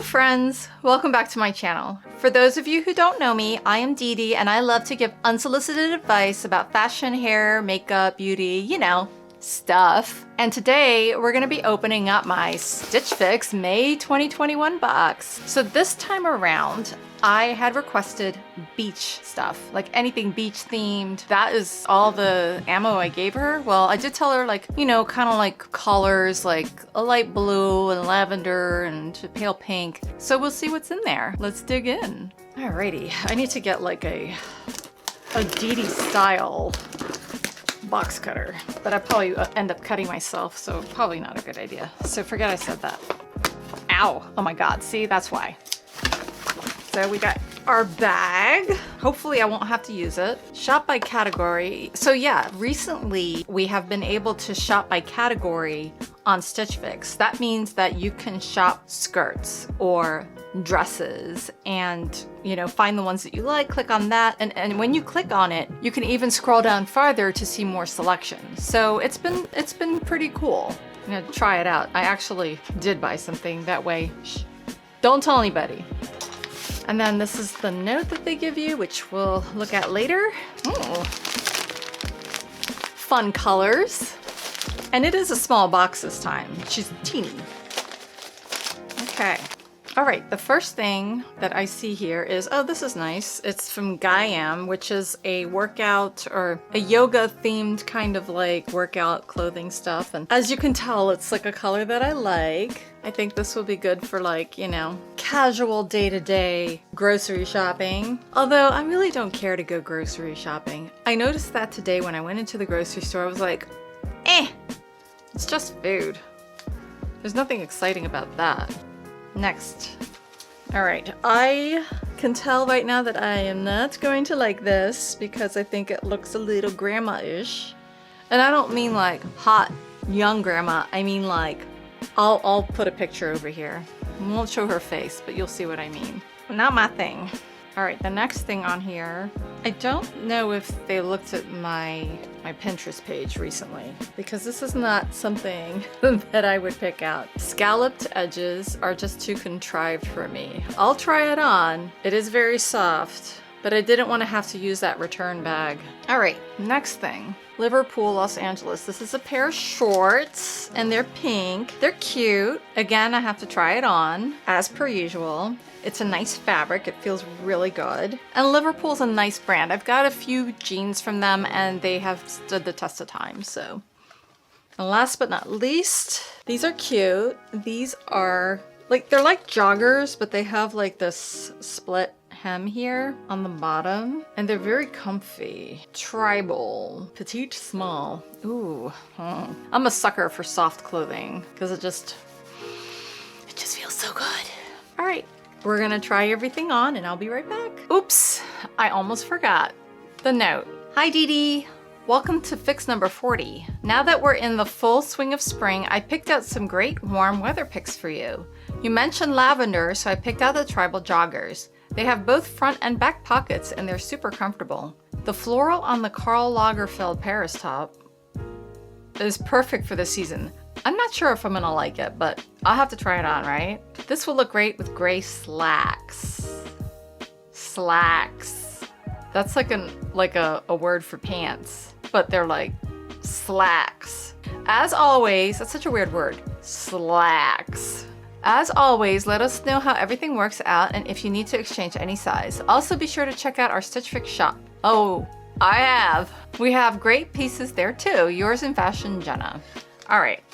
friends, welcome back to my channel. For those of you who don't know me, I am Dee Dee and I love to give unsolicited advice about fashion, hair, makeup, beauty, you know, stuff. And today we're gonna be opening up my Stitch Fix May 2021 box. So this time around, I had requested beach stuff, like anything beach themed. That is all the ammo I gave her. Well, I did tell her, like, you know, kind of like colors, like a light blue and lavender and pale pink. So we'll see what's in there. Let's dig in. Alrighty, I need to get like a Dee Dee style box cutter, but I probably end up cutting myself, so probably not a good idea. So forget I said that. Ow, oh my God, see, that's why. So we got our bag. Hopefully I won't have to use it. Shop by category. So yeah, recently we have been able to shop by category on Stitch Fix. That means that you can shop skirts or dresses and, you know, find the ones that you like, click on that. And when you click on it, you can even scroll down farther to see more selections. So it's been pretty cool. I'm gonna try it out. I actually did buy something that way. Shh. Don't tell anybody. And then this is the note that they give you, which we'll look at later. Ooh. Fun colors. And it is a small box this time. She's teeny. Okay. All right, the first thing that I see here is, oh, this is nice. It's from Gaiam, which is a workout or a yoga themed kind of like workout clothing stuff. And as you can tell, it's like a color that I like. I think this will be good for, like, you know, casual day-to-day grocery shopping. Although I really don't care to go grocery shopping. I noticed that today when I went into the grocery store. I was like, it's just food. There's nothing exciting about that. Next. All right, I can tell right now that I am not going to like this because I think it looks a little grandma-ish. And I don't mean like hot young grandma. I mean like, I'll put a picture over here. I won't show her face, but you'll see what I mean. Not my thing. All right, the next thing on here, I don't know if they looked at my Pinterest page recently, because this is not something that I would pick out. Scalloped edges are just too contrived for me. I'll try it on. It is very soft, but I didn't want to have to use that return bag. All right, next thing. Liverpool, Los Angeles. This is a pair of shorts and they're pink. They're cute. Again, I have to try it on as per usual. It's a nice fabric. It feels really good. And Liverpool's a nice brand. I've got a few jeans from them and they have stood the test of time, so. And last but not least, these are cute. These are like, they're like joggers, but they have like this split hem here on the bottom, and they're very comfy. Tribal, petite, small. Ooh, I'm a sucker for soft clothing because it just feels so good. All right, we're gonna try everything on and I'll be right back. Oops, I almost forgot the note. Hi Dee Dee. Welcome to Fix number 40. Now that we're in the full swing of spring, I picked out some great warm weather picks for you. You mentioned lavender, so I picked out the Tribal joggers. They have both front and back pockets and they're super comfortable. The floral on the Karl Lagerfeld Paris top is perfect for the season. I'm not sure if I'm gonna like it, but I'll have to try it on, right? This will look great with gray slacks. Slacks. That's like a word for pants, but they're like slacks. As always, that's such a weird word. Slacks. As always, let us know how everything works out and if you need to exchange any size. Also be sure to check out our Stitch Fix shop. Oh, I have. We have great pieces there too. Yours in fashion, Jenna. All right.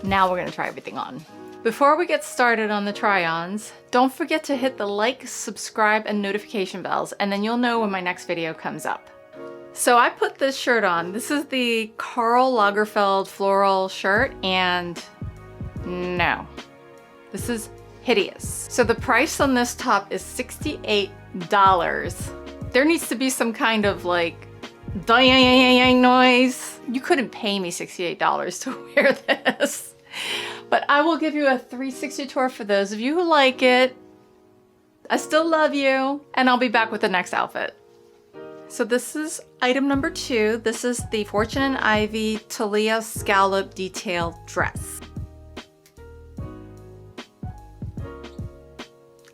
Now we're gonna try everything on. Before we get started on the try-ons, don't forget to hit the like, subscribe, and notification bells, and then you'll know when my next video comes up. So I put this shirt on. This is the Karl Lagerfeld floral shirt, and no, this is hideous. So the price on this top is $68. There needs to be some kind of like dang noise. You couldn't pay me $68 to wear this. But I will give you a 360 tour for those of you who like it. I still love you, and I'll be back with the next outfit. So this is item number 2. This is the Fortune and Ivy Talia Scallop Detail Dress.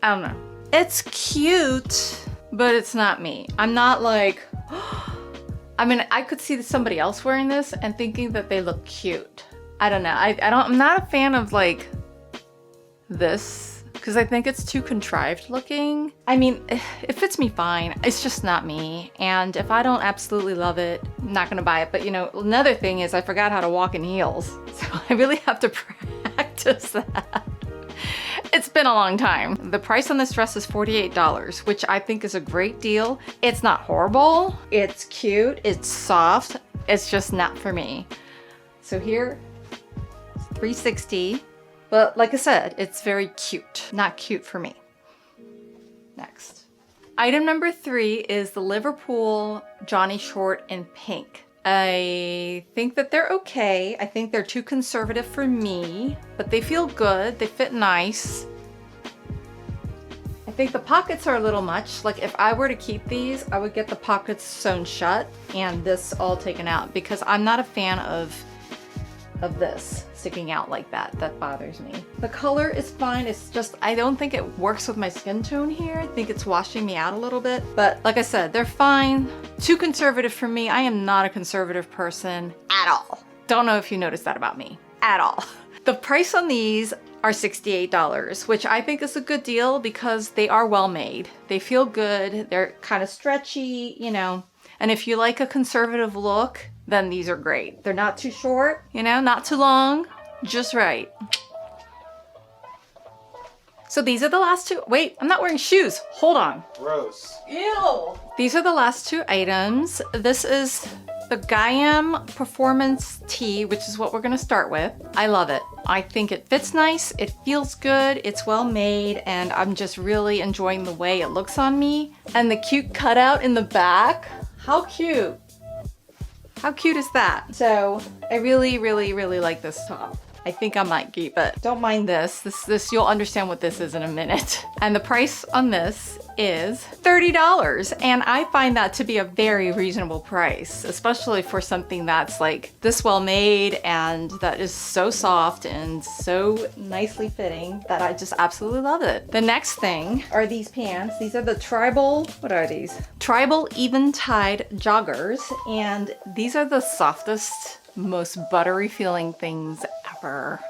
I don't know. It's cute, but it's not me. I'm not like, I mean, I could see somebody else wearing this and thinking that they look cute. I don't know. I'm not a fan of like this because I think it's too contrived looking. I mean, it fits me fine. It's just not me. And if I don't absolutely love it, I'm not gonna buy it. But you know, another thing is I forgot how to walk in heels. So I really have to practice that. It's been a long time. The price on this dress is $48, which I think is a great deal. It's not horrible. It's cute. It's soft. It's just not for me. So here, it's $360. But like I said, it's very cute. Not cute for me. Next. Item number 3 is the Liverpool Johnny Short in pink. I think that they're okay. I think they're too conservative for me, but they feel good. They fit nice. I think the pockets are a little much. Like if I were to keep these, I would get the pockets sewn shut and this all taken out because I'm not a fan of this sticking out like that. That bothers me. The color is fine. It's just, I don't think it works with my skin tone here. I think it's washing me out a little bit. But like I said, they're fine. Too conservative for me. I am not a conservative person at all. Don't know if you noticed that about me at all. The price on these are $68, which I think is a good deal because they are well made. They feel good. They're kind of stretchy, you know. And if you like a conservative look, then these are great. They're not too short, you know, not too long, just right. So these are the last two. Wait, I'm not wearing shoes. Hold on. Gross. Ew. These are the last 2 items. This is the Gaiam Performance Tee, which is what we're gonna start with. I love it. I think it fits nice, it feels good, it's well made, and I'm just really enjoying the way it looks on me. And the cute cutout in the back. How cute. How cute is that? So I really, really, really like this top. I think I might keep it. Don't mind this. This you'll understand what this is in a minute. And the price on this is $30. And I find that to be a very reasonable price, especially for something that's like this well made and that is so soft and so nicely fitting that I just absolutely love it. The next thing are these pants. These are the Tribal, what are these? Tribal Eventide joggers. And these are the softest, most buttery feeling things ever.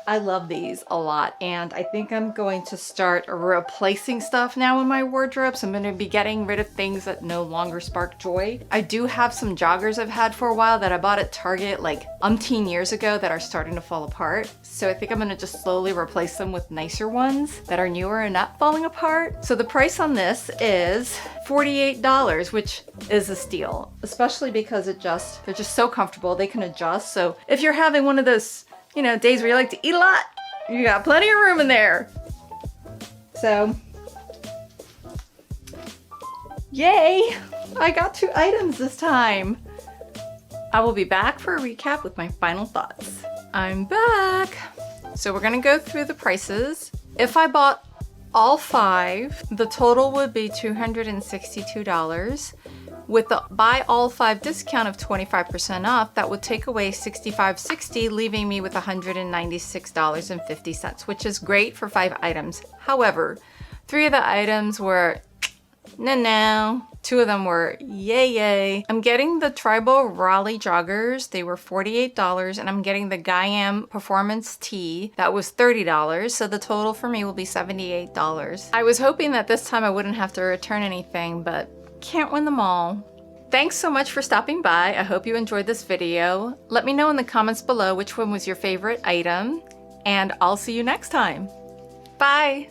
I love these a lot, and I think I'm going to start replacing stuff now in my wardrobe. So I'm going to be getting rid of things that no longer spark joy. I do have some joggers I've had for a while that I bought at Target like umpteen years ago that are starting to fall apart. So I think I'm going to just slowly replace them with nicer ones that are newer and not falling apart. So the price on this is $48, which is a steal, especially because they're just so comfortable. They can adjust. So if you're having one of those, you know, days where you like to eat a lot, you got plenty of room in there. So, yay! I got 2 items this time. I will be back for a recap with my final thoughts. I'm back. So we're gonna go through the prices. If I bought all 5, the total would be $262. With the buy all 5 discount of 25% off, that would take away $65.60, leaving me with $196.50, which is great for 5 items. However, 3 of the items were no. 2 of them were yay. I'm getting the Tribal Raleigh joggers. They were $48, and I'm getting the Gaiam Performance Tee. That was $30, so the total for me will be $78. I was hoping that this time I wouldn't have to return anything, but can't win them all. Thanks so much for stopping by. I hope you enjoyed this video. Let me know in the comments below which one was your favorite item, and I'll see you next time. Bye!